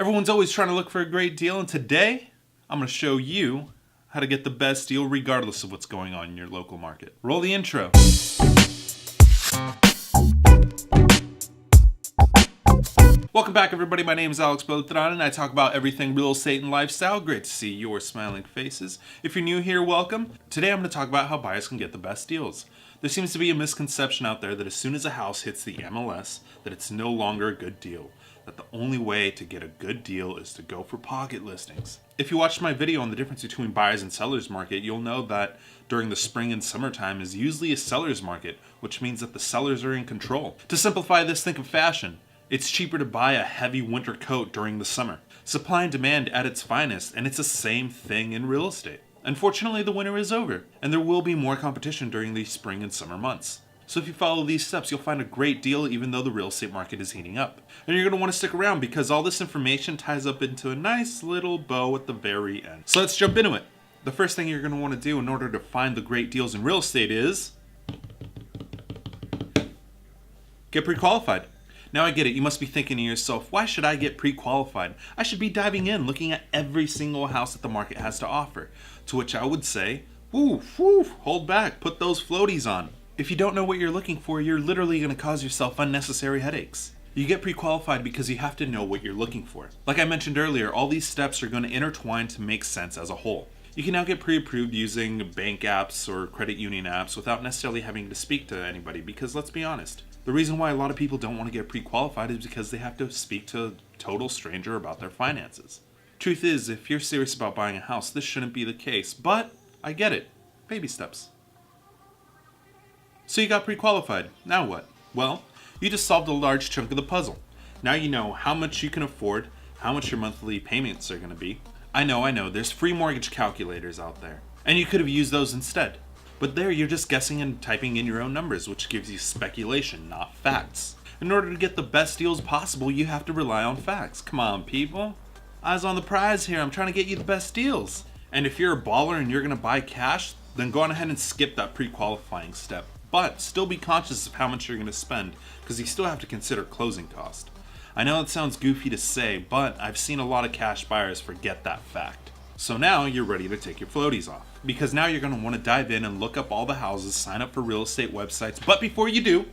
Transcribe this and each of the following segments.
Everyone's always trying to look for a great deal, and today I'm going to show you how to get the best deal regardless of what's going on in your local market. Roll the intro. Welcome back, everybody. My name is AlexBeltran, and I talk about everything real estate and lifestyle. Great to see your smiling faces. If you're new here, welcome. Today I'm going to talk about how buyers can get the best deals. There seems to be a misconception out there that as soon as a house hits the MLS, that it's no longer a good deal. That the only way to get a good deal is to go for pocket listings. If you watched my video on the difference between buyers and sellers market, you'll know that during the spring and summertime is usually a seller's market, which means that the sellers are in control. To simplify this, think of fashion. It's cheaper to buy a heavy winter coat during the summer. Supply and demand at its finest, and it's the same thing in real estate. Unfortunately, the winter is over, and there will be more competition during the spring and summer months. So if you follow these steps, you'll find a great deal even though the real estate market is heating up. And you're going to want to stick around because all this information ties up into a nice little bow at the very end. So let's jump into it. The first thing you're going to want to do in order to find the great deals in real estate is get pre-qualified. Now I get it, you must be thinking to yourself, why should I get pre-qualified? I should be diving in, looking at every single house that the market has to offer. To which I would say, hold back, put those floaties on. If you don't know what you're looking for, you're literally going to cause yourself unnecessary headaches. You get pre-qualified because you have to know what you're looking for. Like I mentioned earlier, all these steps are going to intertwine to make sense as a whole. You can now get pre-approved using bank apps or credit union apps without necessarily having to speak to anybody because let's be honest, the reason why a lot of people don't want to get pre-qualified is because they have to speak to a total stranger about their finances. Truth is, if you're serious about buying a house, this shouldn't be the case, but I get it. Baby steps. So you got pre-qualified. Now what? Well, you just solved a large chunk of the puzzle. Now you know how much you can afford, how much your monthly payments are going to be. I know, there's free mortgage calculators out there, and you could have used those instead. But there, you're just guessing and typing in your own numbers, which gives you speculation, not facts. In order to get the best deals possible, you have to rely on facts. Come on, people. Eyes on the prize here. I'm trying to get you the best deals. And if you're a baller and you're going to buy cash, then go on ahead and skip that pre-qualifying step. But still be conscious of how much you're going to spend, because you still have to consider closing cost. I know it sounds goofy to say, but I've seen a lot of cash buyers forget that fact. So now you're ready to take your floaties off. Because now you're going to want to dive in and look up all the houses, sign up for real estate websites. But before you do,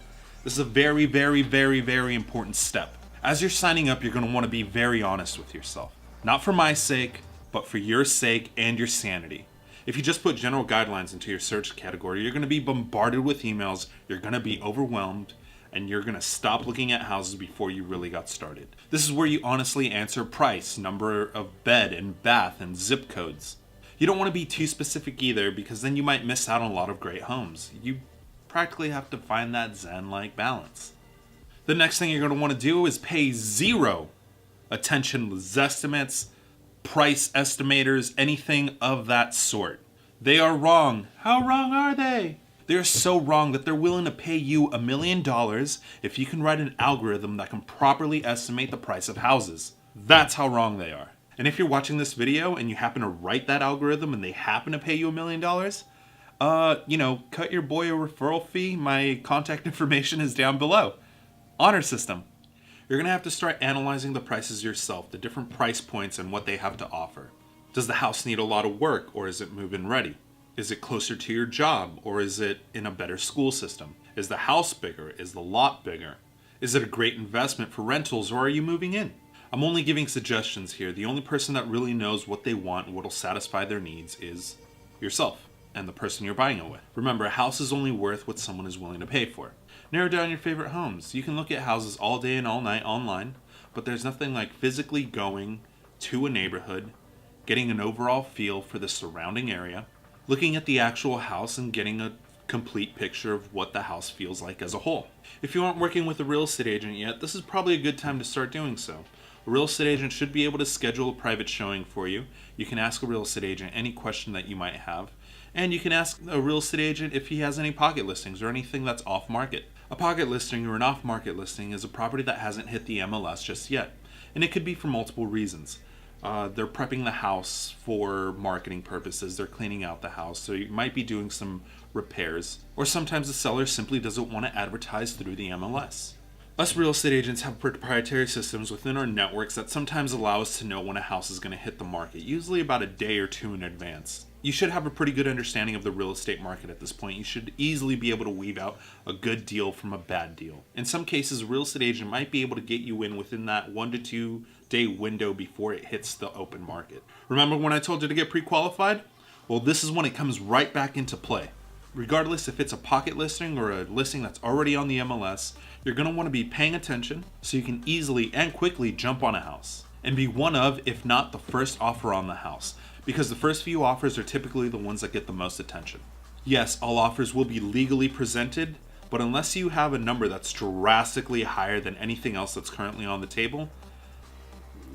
this is a very, very, very, very important step. As you're signing up, you're going to want to be very honest with yourself. Not for my sake, but for your sake and your sanity. If you just put general guidelines into your search category, you're going to be bombarded with emails, you're going to be overwhelmed, and you're going to stop looking at houses before you really got started. This is where you honestly answer price, number of bed and bath, and zip codes. You don't want to be too specific either because then you might miss out on a lot of great homes. You practically have to find that zen-like balance. The next thing you're going to want to do is pay zero attention to zestimates, price estimators, anything of that sort. They are wrong. How wrong are they? They're so wrong that they're willing to pay you $1 million if you can write an algorithm that can properly estimate the price of houses. That's how wrong they are. And if you're watching this video and you happen to write that algorithm and they happen to pay you $1 million, cut your boy a referral fee. My contact information is down below. Honor system. You're going to have to start analyzing the prices yourself, the different price points and what they have to offer. Does the house need a lot of work or is it move-in ready? Is it closer to your job or is it in a better school system? Is the house bigger? Is the lot bigger? Is it a great investment for rentals or are you moving in? I'm only giving suggestions here. The only person that really knows what they want and what will satisfy their needs is yourself and the person you're buying it with. Remember, a house is only worth what someone is willing to pay for. Narrow down your favorite homes. You can look at houses all day and all night online, but there's nothing like physically going to a neighborhood, getting an overall feel for the surrounding area, looking at the actual house and getting a complete picture of what the house feels like as a whole. If you aren't working with a real estate agent yet, this is probably a good time to start doing so. A real estate agent should be able to schedule a private showing for you. You can ask a real estate agent any question that you might have. And you can ask a real estate agent if he has any pocket listings or anything that's off market. A pocket listing or an off market listing is a property that hasn't hit the MLS just yet. And it could be for multiple reasons. They're prepping the house for marketing purposes. They're cleaning out the house. So you might be doing some repairs. Or sometimes the seller simply doesn't want to advertise through the MLS. Us real estate agents have proprietary systems within our networks that sometimes allow us to know when a house is going to hit the market, usually about a day or two in advance. You should have a pretty good understanding of the real estate market at this point. You should easily be able to weave out a good deal from a bad deal. In some cases, a real estate agent might be able to get you in within that 1 to 2 day window before it hits the open market. Remember when I told you to get pre-qualified? Well, this is when it comes right back into play. Regardless if it's a pocket listing or a listing that's already on the MLS, you're going to want to be paying attention so you can easily and quickly jump on a house and be one of, if not the first offer on the house, because the first few offers are typically the ones that get the most attention. Yes, all offers will be legally presented, but unless you have a number that's drastically higher than anything else that's currently on the table,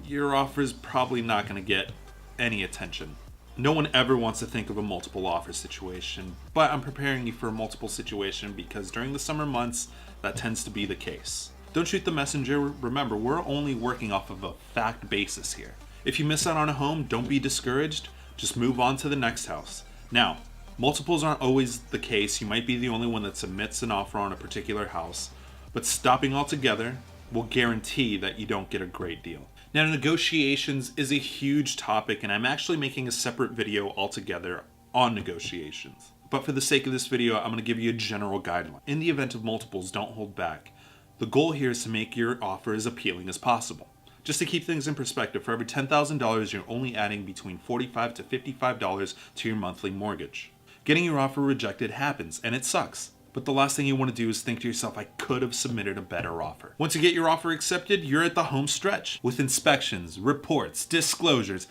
your offer is probably not going to get any attention. No one ever wants to think of a multiple offer situation, but I'm preparing you for a multiple situation because during the summer months, that tends to be the case. Don't shoot the messenger. Remember, we're only working off of a fact basis here. If you miss out on a home, don't be discouraged. Just move on to the next house. Now, multiples aren't always the case. You might be the only one that submits an offer on a particular house, but stopping altogether will guarantee that you don't get a great deal. Now, negotiations is a huge topic, and I'm actually making a separate video altogether on negotiations. But for the sake of this video, I'm going to give you a general guideline. In the event of multiples, don't hold back. The goal here is to make your offer as appealing as possible. Just to keep things in perspective, for every $10,000, you're only adding between $45 to $55 to your monthly mortgage. Getting your offer rejected happens, and it sucks. But the last thing you want to do is think to yourself, I could have submitted a better offer. Once you get your offer accepted, you're at the home stretch with inspections, reports, disclosures,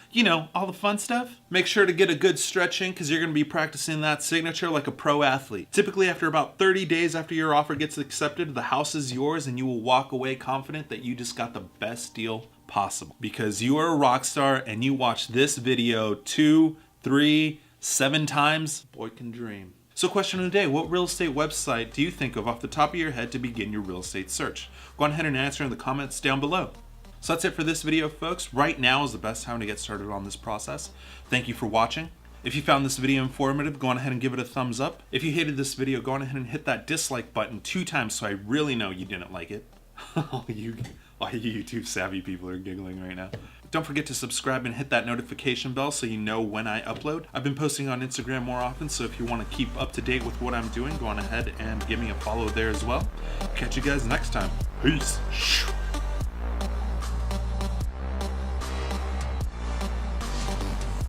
all the fun stuff. Make sure to get a good stretch in because you're going to be practicing that signature like a pro athlete. Typically, after about 30 days after your offer gets accepted, the house is yours and you will walk away confident that you just got the best deal possible because you are a rock star and you watched this video 2, 3, 7 times. Boy can dream. So question of the day, what real estate website do you think of off the top of your head to begin your real estate search? Go on ahead and answer in the comments down below. So that's it for this video, folks. Right now is the best time to get started on this process. Thank you for watching. If you found this video informative, go on ahead and give it a thumbs up. If you hated this video, go on ahead and hit that dislike button 2 times so I really know you didn't like it. All you YouTube savvy people are giggling right now. Don't forget to subscribe and hit that notification bell so you know when I upload. I've been posting on Instagram more often, so if you want to keep up to date with what I'm doing, go on ahead and give me a follow there as well. Catch you guys next time. Peace.